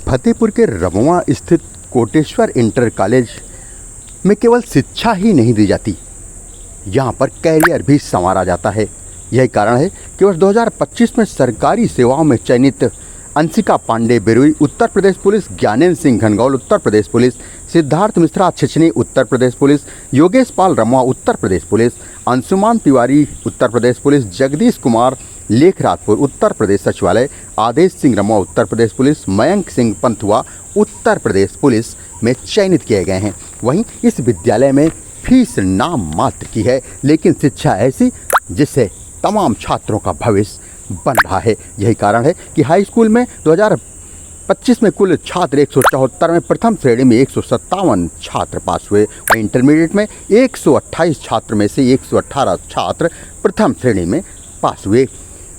फतेहपुर के रमुआ स्थित Koteshwar inter college में केवल शिक्षा ही नहीं दी जाती, यहाँ पर कैरियर भी संवारा जाता है। यही कारण है कि वर्ष 2025 में सरकारी सेवाओं में चयनित Anshika Pandey बिरुई Uttar Pradesh police, Gyanendra Singh घनगौल Uttar Pradesh police, Siddharth Mishra छिछनी Uttar Pradesh police, Yogesh पाल रमुआ उत्तर प्रदेश पुलिस, अंशुमान तिवारी उत्तर प्रदेश पुलिस, जगदीश कुमार लेखराजपुर उत्तर प्रदेश सचिवालय, आदेश सिंह रमुआ उत्तर प्रदेश पुलिस, मयंक सिंह पंथुआ उत्तर प्रदेश पुलिस में चयनित किए गए हैं। वहीं इस विद्यालय में फीस नाम मात्र की है, लेकिन शिक्षा ऐसी जिससे तमाम छात्रों का भविष्य बन रहा है। यही कारण है कि हाई स्कूल में 2025 में कुल छात्र 174 में प्रथम श्रेणी में 157 छात्र पास हुए, वहीं इंटरमीडिएट में 128 छात्र में से 118 छात्र प्रथम श्रेणी में पास हुए।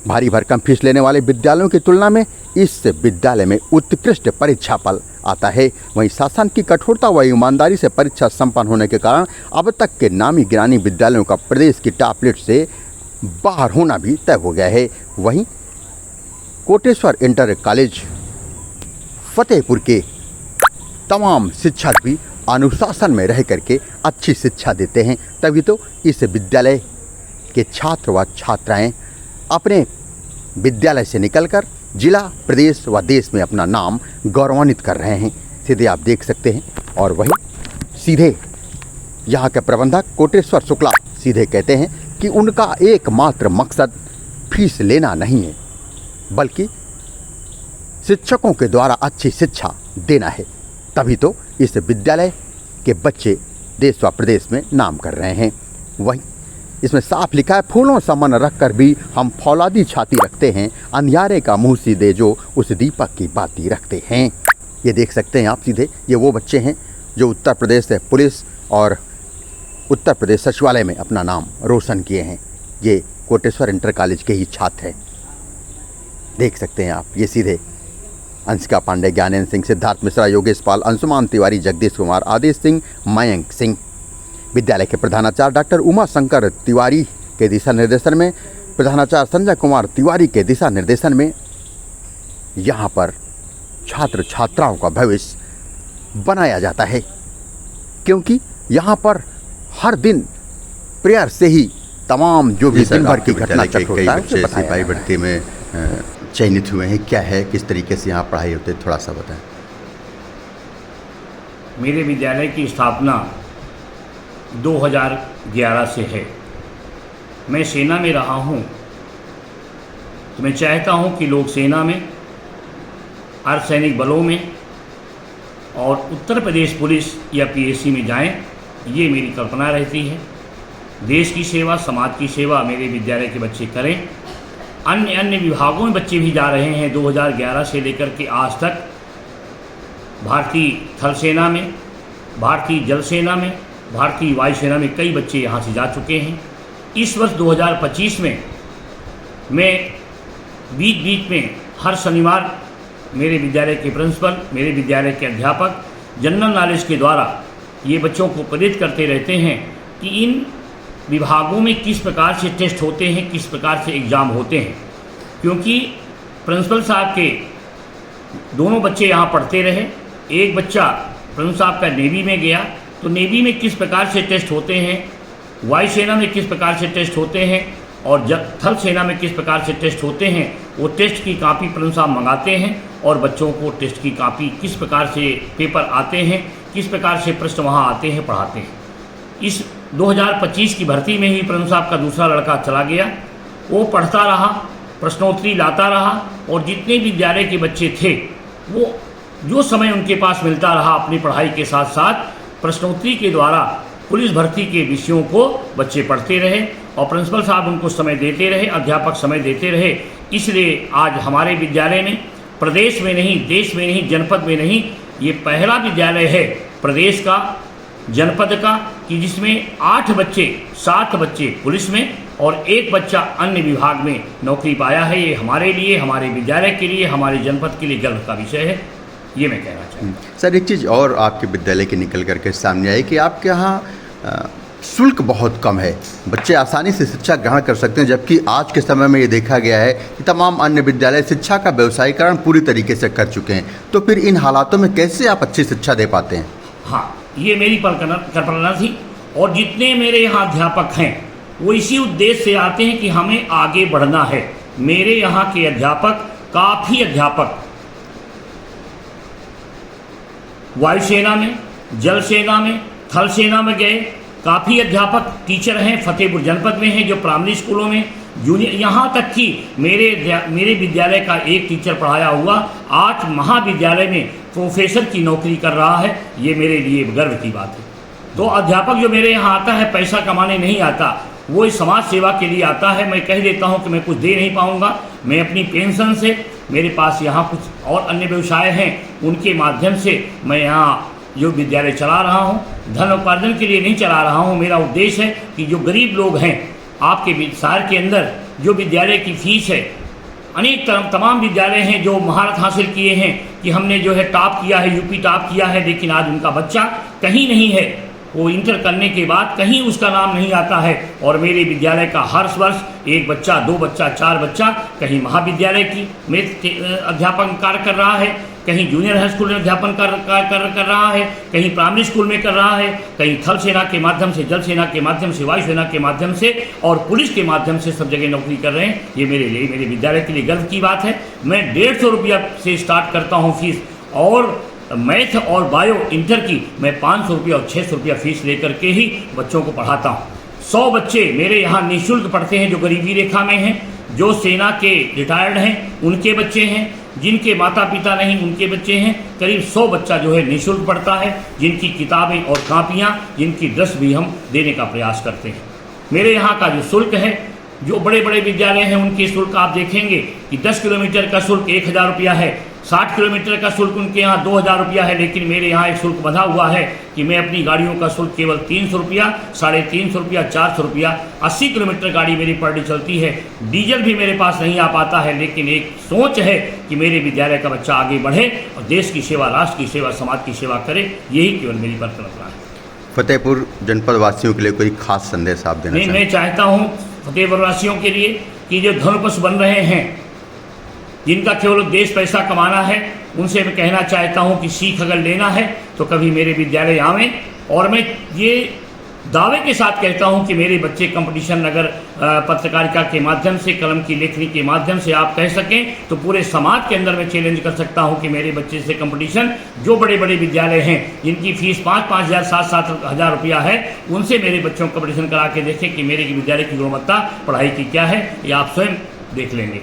भारी भरकम फीस लेने वाले विद्यालयों की तुलना में इस विद्यालय में उत्कृष्ट परीक्षा फल आता है। वहीं शासन की कठोरता व ईमानदारी से परीक्षा संपन्न होने के कारण अब तक के नामी गिरानी विद्यालयों का प्रदेश की टॉप लिस्ट से बाहर होना भी तय हो गया है। वहीं कोटेश्वर इंटर कॉलेज फतेहपुर के तमाम शिक्षक भी अनुशासन में रह करके अच्छी शिक्षा देते हैं, तभी तो इस विद्यालय के छात्र व छात्राएं अपने विद्यालय से निकलकर जिला, प्रदेश व देश में अपना नाम गौरवान्वित कर रहे हैं। सीधे आप देख सकते हैं। और वहीं सीधे यहाँ के प्रबंधक कोटेश्वर शुक्ला सीधे कहते हैं कि उनका एकमात्र मकसद फीस लेना नहीं है, बल्कि शिक्षकों के द्वारा अच्छी शिक्षा देना है, तभी तो इस विद्यालय के बच्चे देश व प्रदेश में नाम कर रहे हैं। वहीं इसमें साफ लिखा है, फूलों सा मन रख कर भी हम फौलादी छाती रखते हैं, अंधियारे का मुंह सीधे जो उस दीपक की बाती रखते हैं। ये देख सकते हैं आप सीधे, ये वो बच्चे हैं जो उत्तर प्रदेश से पुलिस और उत्तर प्रदेश सचिवालय में अपना नाम रोशन किए हैं। ये कोटेश्वर इंटर कॉलेज के ही छात्र हैं, देख सकते हैं आप। ये सीधे अंशिका पांडे, ज्ञानेंद्र सिंह, सिद्धार्थ मिश्रा, योगेश पाल, अंशुमान तिवारी, जगदीश कुमार, आदेश सिंह, मयंक सिंह। विद्यालय के प्रधानाचार्य डॉक्टर उमा शंकर तिवारी के दिशा निर्देशन में, प्रधानाचार्य संजय कुमार तिवारी के दिशा निर्देशन में यहाँ पर छात्र छात्राओं का भविष्य बनाया जाता है, क्योंकि यहाँ पर हर दिन प्रेयर से ही तमाम जो भी दिन भर की घटना चक्र होता है उसे बताया। सिपाही भर्ती में चयनित हुए हैं, क्या है, किस तरीके से यहाँ पढ़ाई होती है, थोड़ा सा बताएं। मेरे विद्यालय की स्थापना 2011 से है। मैं सेना में रहा हूँ, तो मैं चाहता हूँ कि लोग सेना में, अर्धसैनिक बलों में और उत्तर प्रदेश पुलिस या पीएससी में जाएं, ये मेरी कल्पना रहती है। देश की सेवा, समाज की सेवा मेरे विद्यालय के बच्चे करें। अन्य विभागों में बच्चे भी जा रहे हैं। 2011 से लेकर के आज तक भारतीय थल सेना में, भारतीय जल सेना में, भारतीय वायुसेना में कई बच्चे यहाँ से जा चुके हैं। इस वर्ष 2025 में मैं बीच में हर शनिवार मेरे विद्यालय के प्रिंसिपल, मेरे विद्यालय के अध्यापक जनरल नॉलेज के द्वारा ये बच्चों को प्रेरित करते रहते हैं कि इन विभागों में किस प्रकार से टेस्ट होते हैं, किस प्रकार से एग्ज़ाम होते हैं। क्योंकि प्रिंसिपल साहब के दोनों बच्चे यहाँ पढ़ते रहे। एक बच्चा प्रिंसिपल साहब का नेवी में गया, तो नेवी में किस प्रकार से टेस्ट होते हैं, वायुसेना में किस प्रकार से टेस्ट होते हैं और थल सेना में किस प्रकार से टेस्ट होते हैं, वो टेस्ट की कापी प्रिंसिपल साहब मंगाते हैं और बच्चों को टेस्ट की कापी किस प्रकार से पेपर आते हैं, किस प्रकार से प्रश्न वहाँ आते हैं, पढ़ाते हैं। इस 2025 की भर्ती में ही प्रिंसिपल साहब का दूसरा लड़का चला गया। वो पढ़ता रहा, प्रश्नोत्तरी लाता रहा और जितने विद्यालय के बच्चे थे वो जो समय उनके पास मिलता रहा अपनी पढ़ाई के साथ साथ प्रश्नोत्तरी के द्वारा पुलिस भर्ती के विषयों को बच्चे पढ़ते रहे और प्रिंसिपल साहब उनको समय देते रहे, अध्यापक समय देते रहे। इसलिए आज हमारे विद्यालय में प्रदेश में नहीं, देश में नहीं, जनपद में नहीं, ये पहला विद्यालय है प्रदेश का, जनपद का, कि जिसमें 7 बच्चे पुलिस में और 1 बच्चा अन्य विभाग में नौकरी पाया है। ये हमारे लिए, हमारे विद्यालय के लिए, हमारे जनपद के लिए गर्व का विषय है, ये मैं कहना चाहूँगा। सर, एक चीज़ और आपके विद्यालय के निकल करके सामने आई कि आपके यहाँ शुल्क बहुत कम है, बच्चे आसानी से शिक्षा ग्रहण कर सकते हैं, जबकि आज के समय में ये देखा गया है कि तमाम अन्य विद्यालय शिक्षा का व्यवसायीकरण पूरी तरीके से कर चुके हैं। तो फिर इन हालातों में कैसे आप अच्छी शिक्षा दे पाते हैं? हाँ, ये मेरी कल्पना थी, और जितने मेरे यहाँ अध्यापक हैं वो इसी उद्देश्य से आते हैं कि हमें आगे बढ़ना है। मेरे यहाँ के अध्यापक, काफ़ी अध्यापक वायुसेना में, जल सेना में, थल सेना में गए, काफ़ी अध्यापक टीचर हैं फतेहपुर जनपद में हैं जो प्राइमरी स्कूलों में, जूनियर, यहाँ तक कि मेरे विद्यालय का एक टीचर पढ़ाया हुआ 8 महाविद्यालय में प्रोफेसर की नौकरी कर रहा है। ये मेरे लिए गर्व की बात है। तो अध्यापक जो मेरे यहाँ आता है पैसा कमाने नहीं आता, वो इस समाज सेवा के लिए आता है। मैं कह देता हूँ कि मैं कुछ दे नहीं पाऊँगा, मैं अपनी पेंशन से, मेरे पास यहाँ कुछ और अन्य व्यवसाय हैं, उनके माध्यम से मैं यहाँ जो विद्यालय चला रहा हूँ, धन उपार्जन के लिए नहीं चला रहा हूँ। मेरा उद्देश्य है कि जो गरीब लोग हैं आपके शहर के अंदर, जो विद्यालय की फीस है, अनेक तमाम विद्यालय हैं जो महारत हासिल किए हैं कि हमने जो है टॉप किया है, यूपी टॉप किया है, लेकिन आज उनका बच्चा कहीं नहीं है। वो इंटर करने के बाद कहीं उसका नाम नहीं आता है। और मेरे विद्यालय का हर वर्ष 1 बच्चा, 2 बच्चा, 4 बच्चा कहीं महाविद्यालय की में अध्यापन कार्य कर रहा है, कहीं जूनियर हाई स्कूल में अध्यापन कर रहा है, कहीं प्राइमरी स्कूल में कर रहा है, कहीं थल सेना के माध्यम से, जल सेना के माध्यम से, वायुसेना के माध्यम से और पुलिस के माध्यम से सब जगह नौकरी कर रहे हैं। ये मेरे लिए, मेरे विद्यालय के लिए गर्व की बात है। मैं 150 रुपया से स्टार्ट करता हूँ फीस, और मैथ और बायो इंटर की मैं 500 रुपया और 600 रुपया फीस लेकर के ही बच्चों को पढ़ाता हूँ। 100 बच्चे मेरे यहाँ निःशुल्क पढ़ते हैं जो गरीबी रेखा में हैं, जो सेना के रिटायर्ड हैं उनके बच्चे हैं, जिनके माता पिता नहीं उनके बच्चे हैं। करीब 100 बच्चा जो है निःशुल्क पढ़ता है, जिनकी किताबें और कापियाँ, जिनकी ड्रेस भी हम देने का प्रयास करते हैं। मेरे यहाँ का जो शुल्क है, जो बड़े बड़े विद्यालय हैं उनके शुल्क आप देखेंगे कि 10 किलोमीटर का शुल्क 1000 रुपया है, 60 किलोमीटर का शुल्क उनके यहाँ 2000 रुपया है। लेकिन मेरे यहाँ एक शुल्क बंधा हुआ है कि मैं अपनी गाड़ियों का शुल्क केवल 300 रुपया, 350 रुपया, 400 रुपया, 80 किलोमीटर गाड़ी मेरी पर डे चलती है। डीजल भी मेरे पास नहीं आ पाता है, लेकिन एक सोच है कि मेरे विद्यालय का बच्चा आगे बढ़े और देश की सेवा, राष्ट्र की सेवा, समाज की सेवा करे, यही केवल मेरी परिकल्पना है। फतेहपुर जनपद वासियों के लिए कोई खास संदेश आप देना चाहेंगे? मैं चाहता हूँ फतेहपुर वासियों के लिए कि जो धनुष बन रहे हैं, जिनका केवल उद्देश्य पैसा कमाना है, उनसे मैं कहना चाहता हूं कि सीख अगर लेना है तो कभी मेरे विद्यालय आवें। और मैं ये दावे के साथ कहता हूं कि मेरे बच्चे कंपटीशन अगर पत्रकारिता के माध्यम से, कलम की लेखनी के माध्यम से आप कह सकें तो पूरे समाज के अंदर मैं चैलेंज कर सकता हूं कि मेरे बच्चे से कंपटीशन, जो बड़े बड़े विद्यालय हैं जिनकी फीस 5-5 हज़ार, 7-7 हज़ार रुपया है, उनसे मेरे बच्चों को कंपटीशन करा के देखें कि मेरे विद्यालय की गुणवत्ता पढ़ाई की क्या है। ये आप स्वयं देख लेंगे।